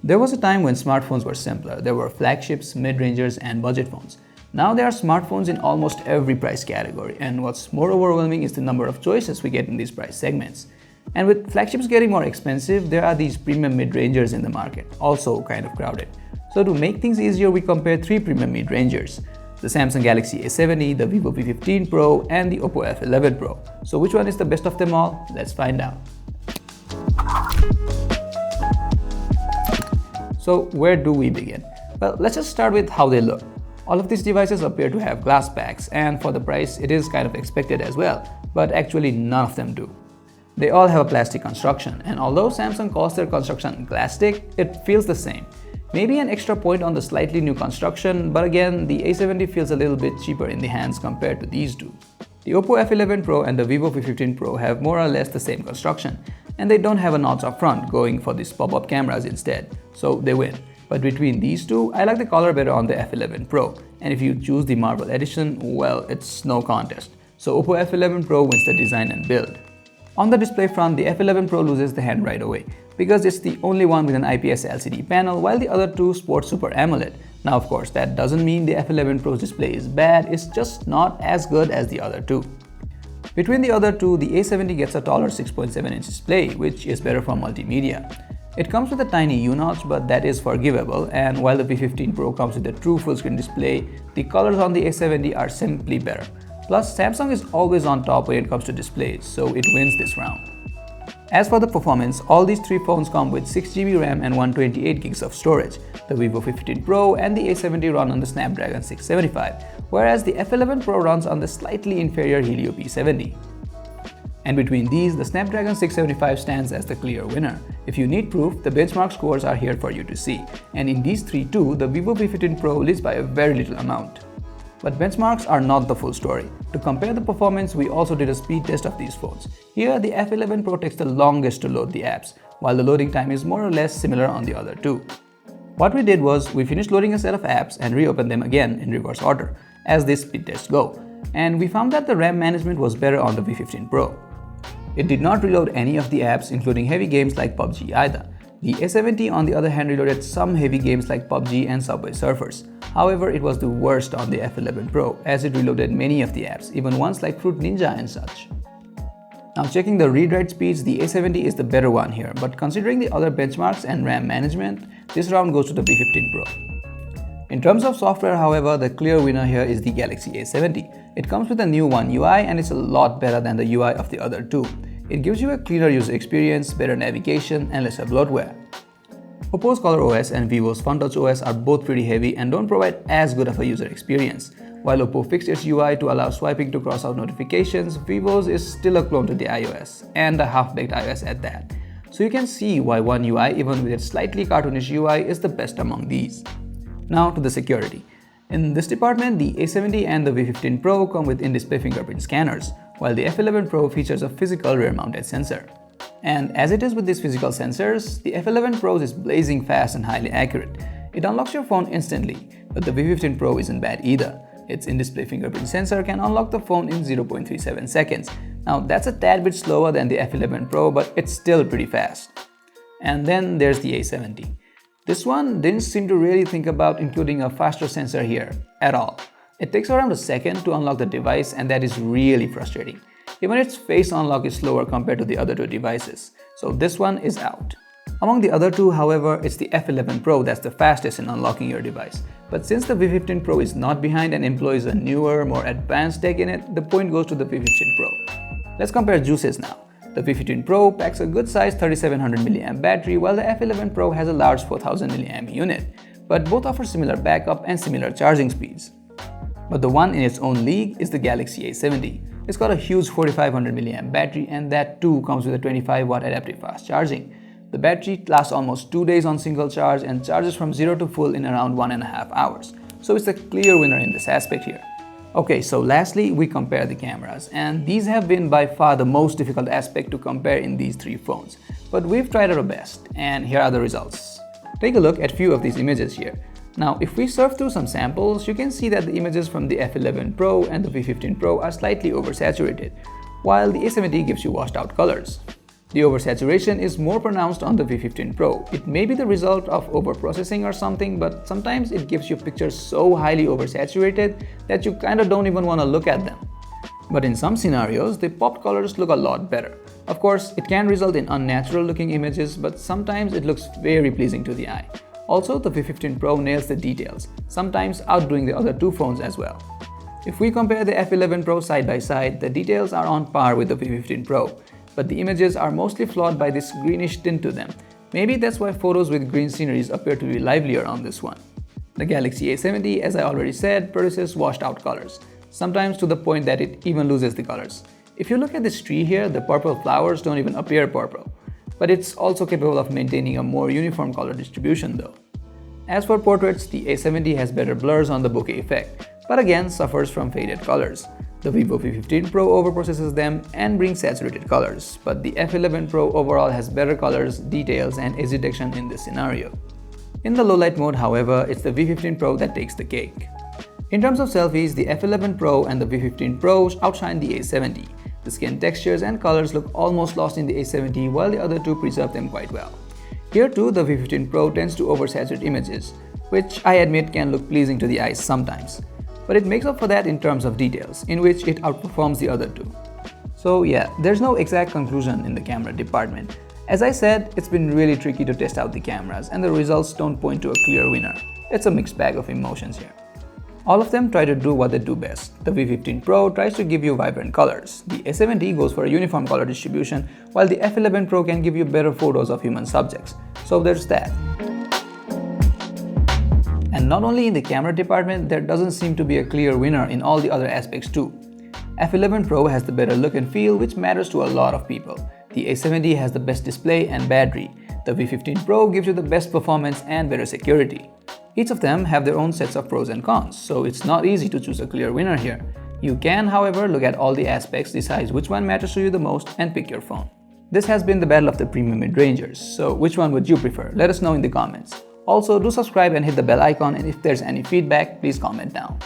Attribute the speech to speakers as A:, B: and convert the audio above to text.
A: There was a time when smartphones were simpler. There were flagships, mid-rangers, and budget phones. Now there are smartphones in almost every price category, and what's more overwhelming is the number of choices we get in these price segments. And with flagships getting more expensive, there are these premium mid-rangers in the market, also kind of crowded. So to make things easier, we compare three premium mid-rangers: the Samsung Galaxy A70, the Vivo V15 Pro, and the Oppo F11 Pro. So which one is the best of them all? Let's find out. So where do we begin? Well, let's just start with how they look. All of these devices appear to have glass backs, and for the price it is kind of expected as well, but actually none of them do. They all have a plastic construction, and although Samsung calls their construction plastic, it feels the same. Maybe an extra point on the slightly new construction, but again, the A70 feels a little bit cheaper in the hands compared to these two. The Oppo F11 Pro and the Vivo V15 Pro have more or less the same construction, and they don't have a notch up front, going for these pop-up cameras instead, so they win. But between these two, I like the color better on the F11 Pro, and if you choose the Marble Edition, well, it's no contest. So Oppo F11 Pro wins the design and build. On the display front, the F11 Pro loses the hand right away, because it's the only one with an IPS LCD panel, while the other two sport Super AMOLED. Now of course, that doesn't mean the F11 Pro's display is bad, it's just not as good as the other two. Between the other two, the A70 gets a taller 6.7-inch display, which is better for multimedia. It comes with a tiny U-notch, but that is forgivable, and while the V15 Pro comes with a true full-screen display, the colors on the A70 are simply better. Plus, Samsung is always on top when it comes to displays, so it wins this round. As for the performance, all these three phones come with 6GB RAM and 128GB of storage. The Vivo V15 Pro and the A70 run on the Snapdragon 675, whereas the F11 Pro runs on the slightly inferior Helio P70. And between these, the Snapdragon 675 stands as the clear winner. If you need proof, the benchmark scores are here for you to see. And in these three too, the Vivo V15 Pro leads by a very little amount. But benchmarks are not the full story. To compare the performance, we also did a speed test of these phones. Here, the F11 Pro takes the longest to load the apps, while the loading time is more or less similar on the other two. What we did was, we finished loading a set of apps and reopened them again in reverse order, as these speed tests go. And we found that the RAM management was better on the V15 Pro. It did not reload any of the apps, including heavy games like PUBG either. The A70 on the other hand reloaded some heavy games like PUBG and Subway Surfers. However, it was the worst on the F11 Pro, as it reloaded many of the apps, even ones like Fruit Ninja and such. Now checking the read-write speeds, the A70 is the better one here, but considering the other benchmarks and RAM management, this round goes to the V15 Pro. In terms of software, however, the clear winner here is the Galaxy A70. It comes with a new One UI and it's a lot better than the UI of the other two. It gives you a cleaner user experience, better navigation, and lesser bloatware. Oppo's ColorOS and Vivo's FunTouch OS are both pretty heavy and don't provide as good of a user experience. While Oppo fixed its UI to allow swiping to cross out notifications, Vivo's is still a clone to the iOS, and a half-baked iOS at that. So you can see why One UI, even with its slightly cartoonish UI, is the best among these. Now to the security. In this department, the A70 and the V15 Pro come with in-display fingerprint scanners, while the F11 Pro features a physical rear-mounted sensor. And as it is with these physical sensors, the F11 Pro is blazing fast and highly accurate. It unlocks your phone instantly, but the V15 Pro isn't bad either. Its in-display fingerprint sensor can unlock the phone in 0.37 seconds. Now that's a tad bit slower than the F11 Pro, but it's still pretty fast. And then there's the A70. This one didn't seem to really think about including a faster sensor here at all. It takes around a second to unlock the device, and that is really frustrating. Even its face unlock is slower compared to the other two devices, so this one is out. Among the other two, however, it's the F11 Pro that's the fastest in unlocking your device. But since the V15 Pro is not behind and employs a newer, more advanced tech in it, the point goes to the V15 Pro. Let's compare juices now. The V15 Pro packs a good-sized 3700 mAh battery, while the F11 Pro has a large 4000 mAh unit, but both offer similar backup and similar charging speeds. But the one in its own league is the Galaxy A70. It's got a huge 4500 mAh battery, and that too comes with a 25W adaptive fast charging. The battery lasts almost 2 days on single charge and charges from 0 to full in around 1.5 hours. So it's a clear winner in this aspect here. Okay, so lastly, we compare the cameras, and these have been by far the most difficult aspect to compare in these three phones. But we've tried our best, and here are the results. Take a look at few of these images here. Now, if we surf through some samples, you can see that the images from the F11 Pro and the V15 Pro are slightly oversaturated, while the A70 gives you washed out colors. The oversaturation is more pronounced on the V15 Pro. It may be the result of overprocessing or something, but sometimes it gives you pictures so highly oversaturated that you kinda don't even wanna look at them. But in some scenarios, the popped colors look a lot better. Of course, it can result in unnatural looking images, but sometimes it looks very pleasing to the eye. Also, the V15 Pro nails the details, sometimes outdoing the other two phones as well. If we compare the F11 Pro side by side, the details are on par with the V15 Pro, but the images are mostly flawed by this greenish tint to them. Maybe that's why photos with green sceneries appear to be livelier on this one. The Galaxy A70, as I already said, produces washed out colors, sometimes to the point that it even loses the colors. If you look at this tree here, the purple flowers don't even appear purple. But it's also capable of maintaining a more uniform color distribution though. As for portraits, the A70 has better blurs on the bokeh effect, but again suffers from faded colors. The Vivo V15 Pro overprocesses them and brings saturated colors, but the F11 Pro overall has better colors, details, and edge detection in this scenario. In the low light mode, however, it's the V15 Pro that takes the cake. In terms of selfies, the F11 Pro and the V15 Pro outshine the A70. The skin textures and colors look almost lost in the A70 while the other two preserve them quite well. Here too, the V15 Pro tends to oversaturate images, which I admit can look pleasing to the eyes sometimes. But it makes up for that in terms of details, in which it outperforms the other two. So yeah, there's no exact conclusion in the camera department. As I said, it's been really tricky to test out the cameras, and the results don't point to a clear winner. It's a mixed bag of emotions here. All of them try to do what they do best. The V15 Pro tries to give you vibrant colors. The A70 goes for a uniform color distribution, while the F11 Pro can give you better photos of human subjects. So there's that. And not only in the camera department, there doesn't seem to be a clear winner in all the other aspects too. F11 Pro has the better look and feel, which matters to a lot of people. The A70 has the best display and battery. The V15 Pro gives you the best performance and better security. Each of them have their own sets of pros and cons, so it's not easy to choose a clear winner here. You can, however, look at all the aspects, decide which one matters to you the most, and pick your phone. This has been the battle of the premium mid-rangers, so which one would you prefer? Let us know in the comments. Also, do subscribe and hit the bell icon, and if there's any feedback, please comment down.